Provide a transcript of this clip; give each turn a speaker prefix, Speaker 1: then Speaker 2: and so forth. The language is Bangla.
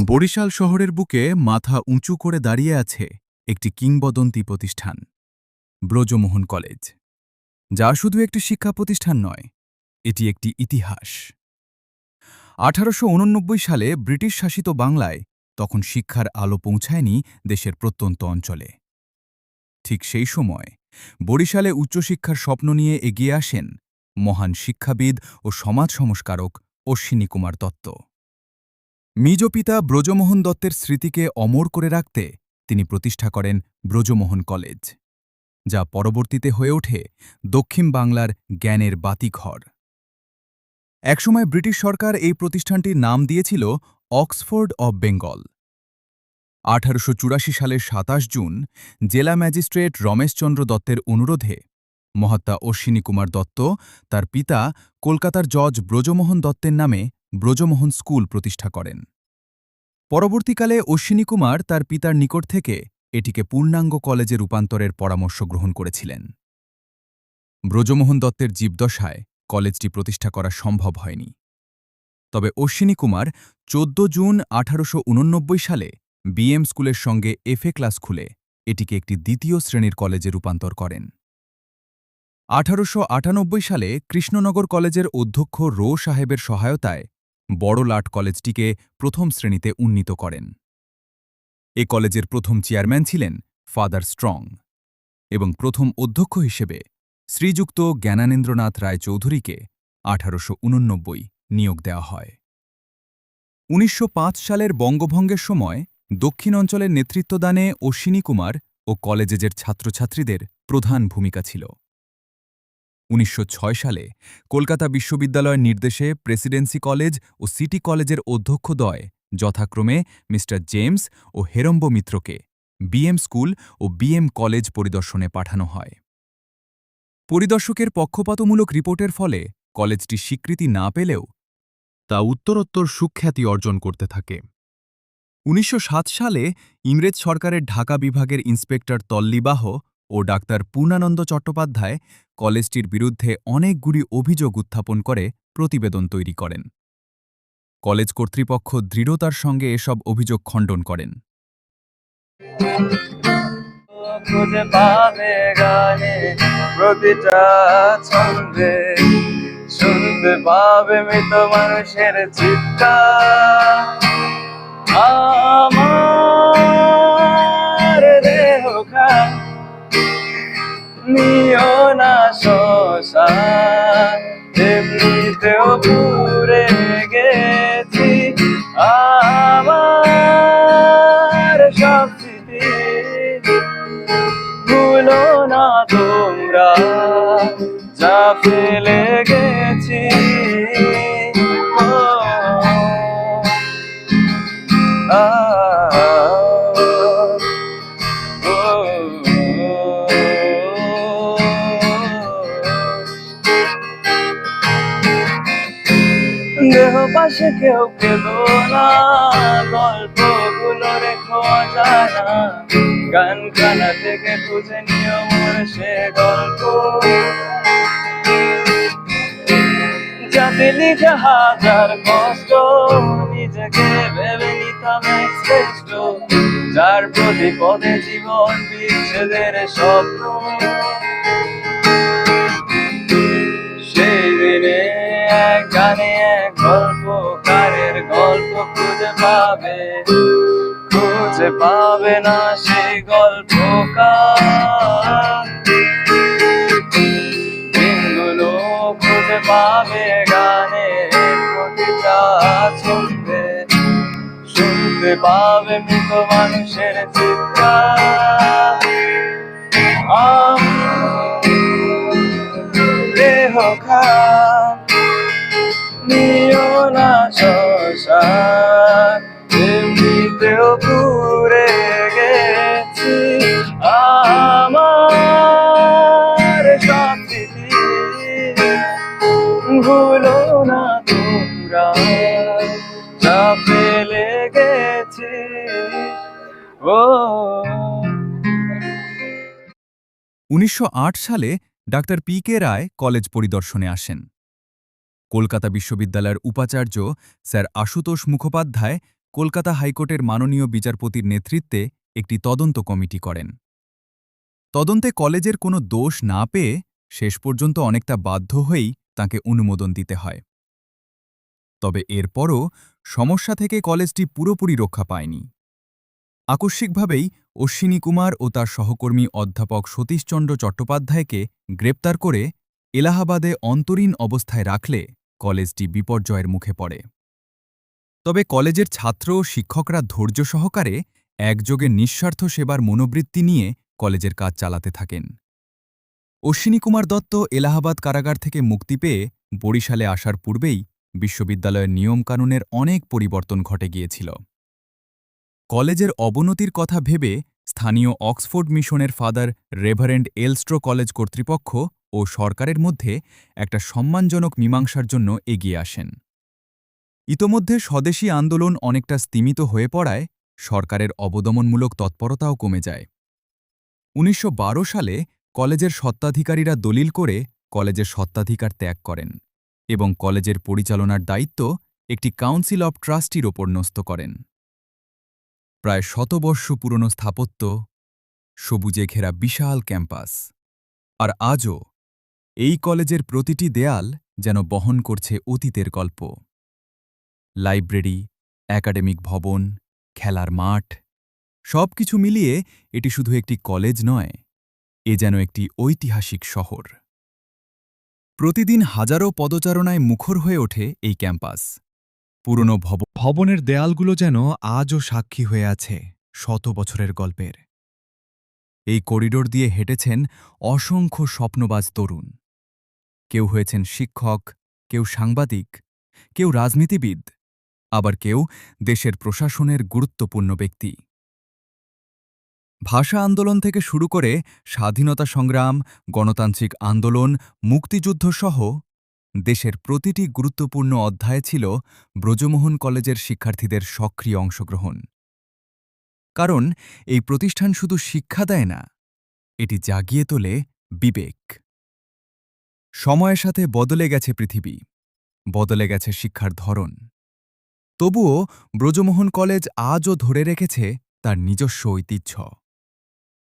Speaker 1: বরিশাল শহরের বুকে মাথা উঁচু করে দাঁড়িয়ে আছে একটি কিংবদন্তি প্রতিষ্ঠান, ব্রজমোহন কলেজ, যা শুধু একটি শিক্ষা প্রতিষ্ঠান নয়, এটি একটি ইতিহাস। ১৮৮৯ সালে ব্রিটিশ শাসিত বাংলায় তখন শিক্ষার আলো পৌঁছায়নি দেশের প্রত্যন্ত অঞ্চলে। ঠিক সেই সময় বরিশালে উচ্চশিক্ষার স্বপ্ন নিয়ে এগিয়ে আসেন মহান শিক্ষাবিদ ও সমাজ সংস্কারক অশ্বিনী কুমার দত্ত। নিজ পিতা ব্রজমোহন দত্তের স্মৃতিকে অমর করে রাখতে তিনি প্রতিষ্ঠা করেন ব্রজমোহন কলেজ, যা পরবর্তীতে হয়ে ওঠে দক্ষিণ বাংলার জ্ঞানের বাতিঘর। একসময় ব্রিটিশ সরকার এই প্রতিষ্ঠানটির নাম দিয়েছিল অক্সফোর্ড অব বেঙ্গল। ১৮৮৪ সালের ২৭ জুন জেলা ম্যাজিস্ট্রেট রমেশচন্দ্র দত্তের অনুরোধে মহাত্মা অশ্বিনী কুমার দত্ত তার পিতা কলকাতার জজ ব্রজমোহন দত্তের নামে ব্রজমোহন স্কুল প্রতিষ্ঠা করেন। পরবর্তীকালে অশ্বিনী কুমার তার পিতার নিকট থেকে এটিকে পূর্ণাঙ্গ কলেজে রূপান্তরের পরামর্শ গ্রহণ করেছিলেন। ব্রজমোহন দত্তের জীবদশায় কলেজটি প্রতিষ্ঠা করা সম্ভব হয়নি। তবে অশ্বিনী কুমার ১৪ জুন ১৮৮৯ সালে বিএম স্কুলের সঙ্গে এফএ ক্লাস খুলে এটিকে একটি দ্বিতীয় শ্রেণীর কলেজে রূপান্তর করেন। ১৮৯৮ সালে কৃষ্ণনগর কলেজের অধ্যক্ষ রো সাহেবের সহায়তায় বড়লাট কলেজটিকে প্রথম শ্রেণীতে উন্নীত করেন। এ কলেজের প্রথম চেয়ারম্যান ছিলেন ফাদার স্ট্রং এবং প্রথম অধ্যক্ষ হিসেবে শ্রীযুক্ত জ্ঞানানেন্দ্রনাথ রায় চৌধুরীকে ১৮৮৯ নিয়োগ দেওয়া হয়। ১৯০৫ সালের বঙ্গভঙ্গের সময় দক্ষিণ অঞ্চলের নেতৃত্বদানে অশ্বিনী কুমার ও কলেজের ছাত্রছাত্রীদের প্রধান ভূমিকা ছিল। ১৯০৬ সালে কলকাতা বিশ্ববিদ্যালয়ের নির্দেশে প্রেসিডেন্সি কলেজ ও সিটি কলেজের অধ্যক্ষদ্বয় যথাক্রমে মি. জেমস ও হেরম্ব মিত্রকে বিএম স্কুল ও বিএম কলেজ পরিদর্শনে পাঠানো হয়। পরিদর্শকের পক্ষপাতমূলক রিপোর্টের ফলে কলেজটি স্বীকৃতি না পেলেও তা উত্তরোত্তর সুখ্যাতি অর্জন করতে থাকে। ১৯০৭ সালে ইংরেজ সরকারের ঢাকা বিভাগের ইন্সপেক্টর তল্লিবাহ ও ডাক্তার পূর্ণানন্দ চট্টোপাধ্যায় কলেজটির বিরুদ্ধে অনেকগুলি অভিযোগ উত্থাপন করে প্রতিবেদন তৈরি করেন। কলেজ কর্তৃপক্ষ দৃঢ়তার সঙ্গে এসব অভিযোগ খণ্ডন করেন।
Speaker 2: খুঁজে পাবে গানে প্রতিটা ছন্দে, শুনতে পাবে মৃত মানুষের চিৎকার। আমার দেহ খান নিও না শ্মশান, এমনিতেও পুড়ে গেছি আমার সব স্মৃতি। ভুলো না তোমরা যা ফেলে গেছি। দেহ পাশে কেউ পেল না, গল্পগুলো রেখো অজানা, গানখানা থেকে খুঁজে নিও মোর সে গল্প, যাতে লিখে হাজার কষ্ট নিজেকে ভেবে নিতাম এক শ্রেষ্ঠ, যার প্রতি পদে জীবন বিচ্ছেদের স্বপ্ন। সেই দিনে এক গানে এক গল্পকারের গল্প খুঁজে পাবে না সেই গল্পকার। দিনগুলো খুঁজে পাবে গানে প্রতিটা ছন্দে, শুনতে পাবে মৃত মানুষের চিৎকার। দেহ খান নিও না শ্মশান, এমনিতেও পুড়ে গেছি আমার সব স্মৃতি। ভুলো না তোমরা যা ফেলে গেছি।
Speaker 1: ১৯০৮ সালে ডাক্তার পি কে রায় কলেজ পরিদর্শনে আসেন। কলকাতা বিশ্ববিদ্যালয়ের উপাচার্য স্যার আশুতোষ মুখোপাধ্যায় কলকাতা হাইকোর্টের মাননীয় বিচারপতির নেতৃত্বে একটি তদন্ত কমিটি করেন। তদন্তে কলেজের কোনো দোষ না পেয়ে শেষ পর্যন্ত অনেকটা বাধ্য হয়েই তাঁকে অনুমোদন দিতে হয়। তবে এরপরও সমস্যা থেকে কলেজটি পুরোপুরি রক্ষা পায়নি। আকস্মিকভাবেই অশ্বিনী কুমার ও তার সহকর্মী অধ্যাপক সতীশচন্দ্র চট্টোপাধ্যায়কে গ্রেপ্তার করে এলাহাবাদে অন্তরীণ অবস্থায় রাখলে কলেজটি বিপর্যয়ের মুখে পড়ে। তবে কলেজের ছাত্র ও শিক্ষকরা ধৈর্য সহকারে একযোগে নিঃস্বার্থ সেবার মনোবৃত্তি নিয়ে কলেজের কাজ চালাতে থাকেন। অশ্বিনী কুমার দত্ত এলাহাবাদ কারাগার থেকে মুক্তি পেয়ে বরিশালে আসার পূর্বেই বিশ্ববিদ্যালয়ের নিয়মকানুনের অনেক পরিবর্তন ঘটে গিয়েছিল। কলেজের অবনতির কথা ভেবে স্থানীয় অক্সফোর্ড মিশনের ফাদার রেভারেন্ড এলস্ট্রো কলেজ কর্তৃপক্ষ ও সরকারের মধ্যে একটা সম্মানজনক মীমাংসার জন্য এগিয়ে আসেন। ইতোমধ্যে স্বদেশী আন্দোলন অনেকটা স্তিমিত হয়ে পড়ায় সরকারের অবদমনমূলক তৎপরতাও কমে যায়। ১৯১২ সালে কলেজের স্বত্বাধিকারীরা দলিল করে কলেজের স্বত্বাধিকার ত্যাগ করেন এবং কলেজের পরিচালনার দায়িত্ব একটি কাউন্সিল অব ট্রাস্টির ওপর ন্যস্ত করেন। প্রায় শতবর্ষ পুরনো স্থাপত্য, সবুজে ঘেরা বিশাল ক্যাম্পাস, আর আজও এই কলেজের প্রতিটি দেয়াল যেন বহন করছে অতীতের গল্প। লাইব্রেরি, একাডেমিক ভবন, খেলার মাঠ, সবকিছু মিলিয়ে এটি শুধু একটি কলেজ নয়, এ যেন একটি ঐতিহাসিক শহর। প্রতিদিন হাজারো পদচারণায় মুখর হয়ে ওঠে এই ক্যাম্পাস। পুরনো ভবনের দেয়ালগুলো যেন আজও সাক্ষী হয়ে আছে শত বছরের গল্পের। এই করিডোর দিয়ে হেঁটেছেন অসংখ্য স্বপ্নবাজ তরুণ। কেউ হয়েছেন শিক্ষক, কেউ সাংবাদিক, কেউ রাজনীতিবিদ, আবার কেউ দেশের প্রশাসনের গুরুত্বপূর্ণ ব্যক্তি। ভাষা আন্দোলন থেকে শুরু করে স্বাধীনতা সংগ্রাম, গণতান্ত্রিক আন্দোলন, মুক্তিযুদ্ধ সহ দেশের প্রতিটি গুরুত্বপূর্ণ অধ্যায়ে ছিল ব্রজমোহন কলেজের শিক্ষার্থীদের সক্রিয় অংশগ্রহণ। কারণ এই প্রতিষ্ঠান শুধু শিক্ষা দেয় না, এটি জাগিয়ে তোলে বিবেক। সময়ের সাথে বদলে গেছে পৃথিবী, বদলে গেছে শিক্ষার ধরন। তবুও ব্রজমোহন কলেজ আজও ধরে রেখেছে তার নিজস্ব ঐতিহ্য।